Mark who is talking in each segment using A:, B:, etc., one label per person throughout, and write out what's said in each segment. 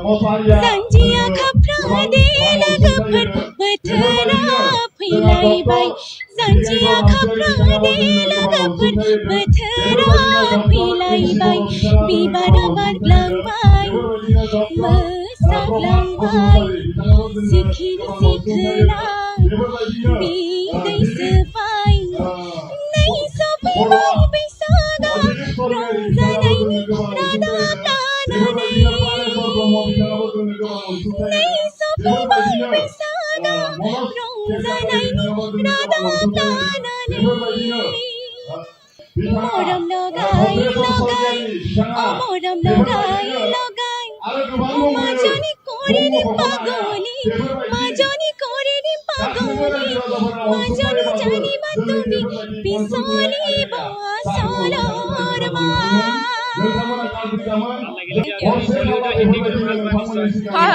A: Zanjiya khapra de lagapar bathara philaibai Zanjiya khapra de lagapar bathara philaibai Bibarabar langbai masak langbai Sikhin sikhlai bidai sepai Nai sopai bai baisaga Rongzanai ni rada plananai Nai sopai bai baisaga Rongzanai ni rada plananai Moram logai logai moram logai logai Majoni kore ni pagoli Majoni kore ni pagoli Majoni jani batumi pisoli basolor ma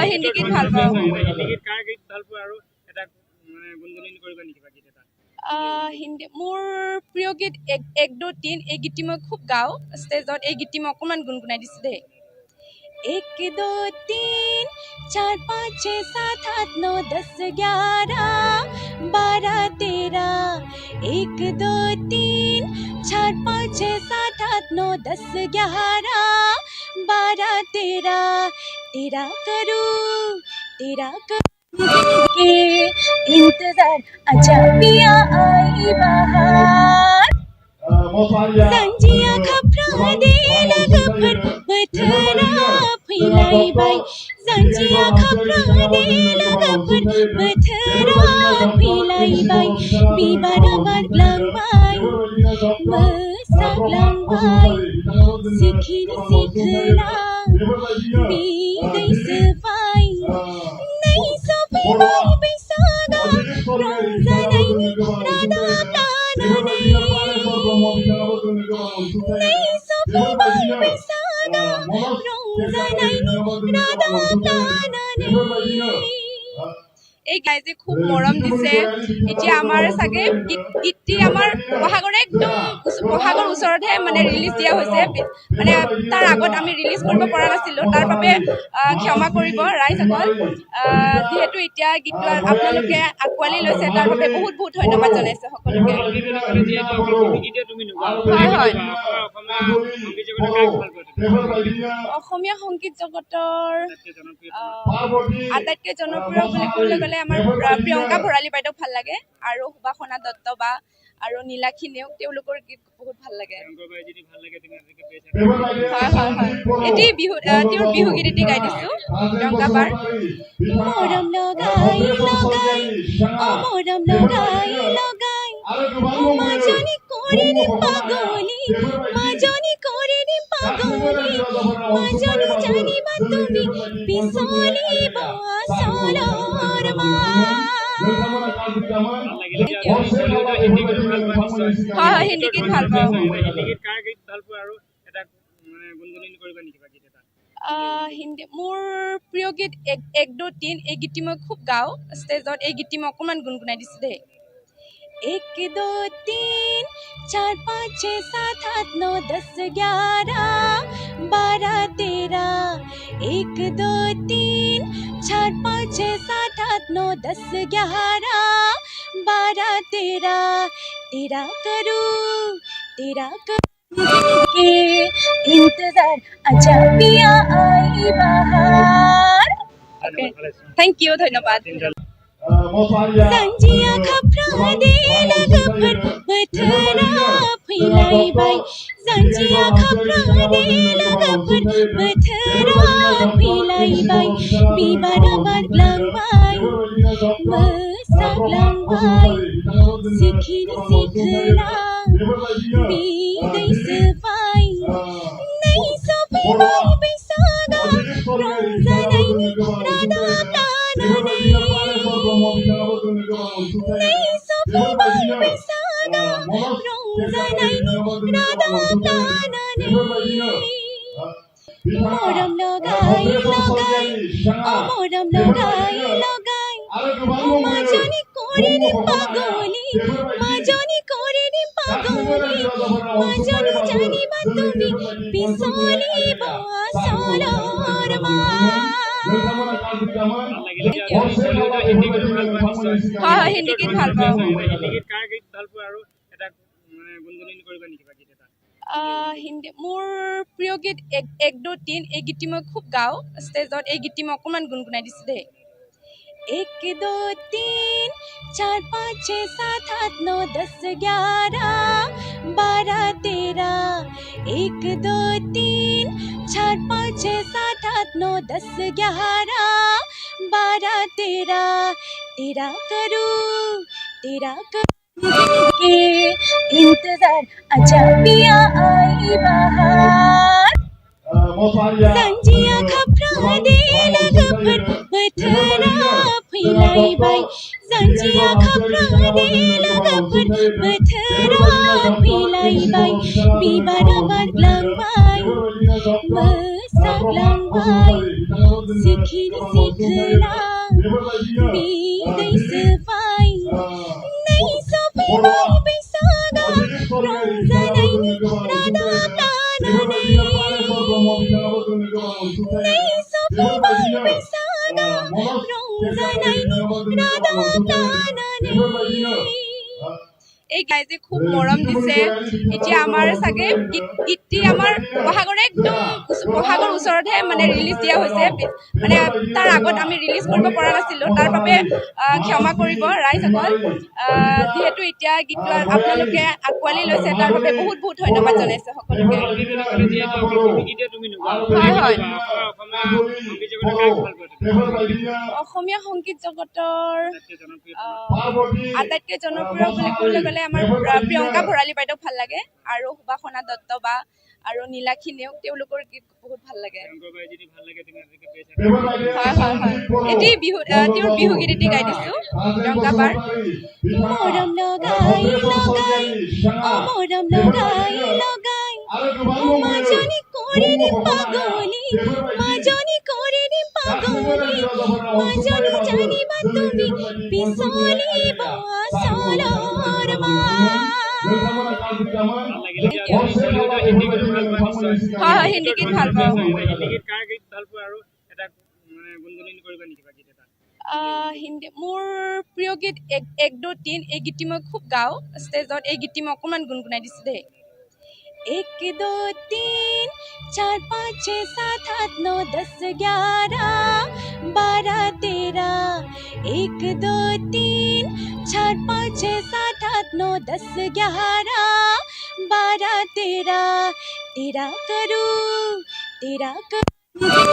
A: Hindi git bhal pao
B: Hindi git কাৰ গীত ভাল পোৱা আৰু এটা গুণগুণনি কৰিবা নেকি বাকি এটা
A: হিন্দী মোৰ প্ৰিয় গীত 1 2 3 এই গীতটি মই খুব গাওঁ ষ্টেজত এই গীতটি মই অকণমান গুণগুণাই দিছোঁ দেই 1 2 3 4 5 6 7 8 9 10 11 12 13 1 2 3 4 5 6 7 8 9 10 11 12 13 तेरा करूं के इंतजार अच्छा पिया आई बहार Zanjiya khapra de lagapar bathara philaibai Zanjiya khapra de lagapar bathara philaibai Bibarabar langbai masak langbai Sikhin sikhlai bidai sepai Nai sopai bai baisaga Rongzanai ni rada plananai Nai sopai bai baisaga Rongzanai ni rada plananai এই গাইজে খুব মৰম দিছে এতিয়া আমাৰ সাগে গীতটি আমাৰ বহাগৰ একদম বহাগৰ ওচৰতহে মানে ৰিলিজ দিয়া হৈছে মানে তাৰ আগত আমি ৰিলিজ কৰিব পৰা নাছিলো তাৰ বাবে ক্ষমা কৰিব ৰাইজসকল যেহেতু এতিয়া গীতটো আপোনালোকে আকোৱালি লৈছে তাৰ বাবে বহুত বহুত ধন্যবাদ জনাইছো সকলোকে হয় অসমীয়া সংগীত জগতৰ আটাইতকৈ জনপ্ৰিয় বুলি ক'বলৈ গ'লে আমাৰ প্ৰিয়ংকা ভৰালী বাইদেউক ভাল লাগে আৰু সুবাসনা দত্ত বা আৰু নীলাক্ষী নেওগ তেওঁলোকৰ গীত বহুত ভাল লাগে হয় হয় হয় এটি বিহু তেওঁৰ বিহু গীত এটি গাই দিছোঁ প্ৰিয়ংকা বাৰ মৰম লগাই লগাই মৰম লগাই লগাই মাজনী কৰে নি পাগলী মাজনী কৰে নি পাগলী মাজনী জানিবা তুমি পিছলি বাছলৰ মা হয় হিন্দী গীত ভাল পাওঁ
B: হিন্দী গীত কাৰ গীত ভাল পোৱা আৰু এটা গুণগুণনি কৰিবা নেকি বাকি এটা
A: হিন্দী মোৰ প্ৰিয় গীত 1 2 3 এই গীতটি মই খুব গাওঁ ষ্টেজত এই গীতটি মই অকণমান গুণগুণাই দিছোঁ দেই 1 2 3 4 5 6 7 8 9 10 11 12 13 1 2 3 4 5 6 7 8 9 10 11 12 13 तेरा करूं के इंतजार अच्छा पिया आई बहार थैंक यू धन्यवाद Zanjiya khapra de lagapar bathara philaibai Zanjiya khapra de lagapar bathara philaibai Bibarabar langbai masak langbai Sikhin sikhlai bidai sepai Nai sopai bai baisaga Rongzanai ni rada plananai Nai sopai bai baisaga Rongzanai ni rada plananai Moram logai logai moram logai logai Majoni kore ni pagoli Majoni kore ni pagoli Majoni jani batumi pisoli basolor ma
B: ভাল লাগিলে এতিয়া বলিউডৰ হিন্দী গীত ভাল পোৱা নিশ্চয়
A: হয় হিন্দী গীত ভাল পাওঁ
B: হিন্দী গীত কাৰ গীত ভাল পোৱা আৰু এটা মানে গুণগুণনি কৰিবা নেকি গীত এটা
A: হিন্দী মোৰ প্ৰিয় গীত এক দো তিন এই গীতটি মই খুব গাওঁ ষ্টেজত এই গীতটি মই অকণমান গুণগুণাই দিছোঁ দেই 1 2 3 4 5 6 7 8 9 10 11 12 13 1 2 3 4 5 6 7 8 9 10 11 12 13 तेरा करूं के इंतजार आजा पिया आई बहार संजिया खपरा दे लगा पर पथरा फैलाई बाई संजिया खपरा दे लगा पर पथरा फैलाई बाई बीबारा बार ग्लांग बाई मसा ग्लांग बाई सिखला बीदै सफाई नहीं सफाई बाई बैसागा रंजानायनि रादा लानानै नहीं सफाई बाई बैसागा रंजानायनि रादा लानानै এই গাইজে খুব মৰম দিছে এতিয়া আমাৰ চাগে গীতটি আমাৰ বহাগৰ একদম বহাগৰ ওচৰতহে মানে ৰিলিজ দিয়া হৈছে মানে তাৰ আগত আমি ৰিলিজ কৰিব পৰা নাছিলোঁ তাৰ বাবে ক্ষমা কৰিব ৰাইজসকল যিহেতু এতিয়া গীতটো আপোনালোকে আঁকোৱালি লৈছে তাৰ বাবে বহুত বহুত ধন্যবাদ জনাইছোঁ সকলোকে হয় হয় অসমীয়া সংগীত জগতৰ আটাইতকৈ জনপ্ৰিয় বুলি ক'বলৈ গ'লে আমাৰ প্ৰিয়ংকা ভৰালী বাইদেউক ভাল লাগে আৰু সুবাসনা দত্ত বা আৰু নীলাক্ষী নেওগ তেওঁলোকৰ গীত বহুত ভাল লাগে হয় হয় হয় এটি বিহু তেওঁৰ বিহু গীত এটি গাই দিছোঁ প্ৰিয়ংকা বাৰ মৰম লগাই লগাই মৰম লগাই লগাই মাজনী কৰি দিম পাগলী মাজনী কৰি দিম পাগলী মাজনী জানিবা তুমি পিছলিব আচলৰ হয় হিন্দী গীত ভাল পাওঁ হিন্দী মোৰ প্ৰিয় গীত এক দো তিন এই গীতটি মই খুব গাওঁ ষ্টেজত এই গীতটি মই অকণমান গুণগুণাই দিছোঁ দেই 1 2 3 4 5 6 7 8 9 10 11 12 13 1 2 3 4 5 6 7 8 9 10 11 12 13 तेरा करूं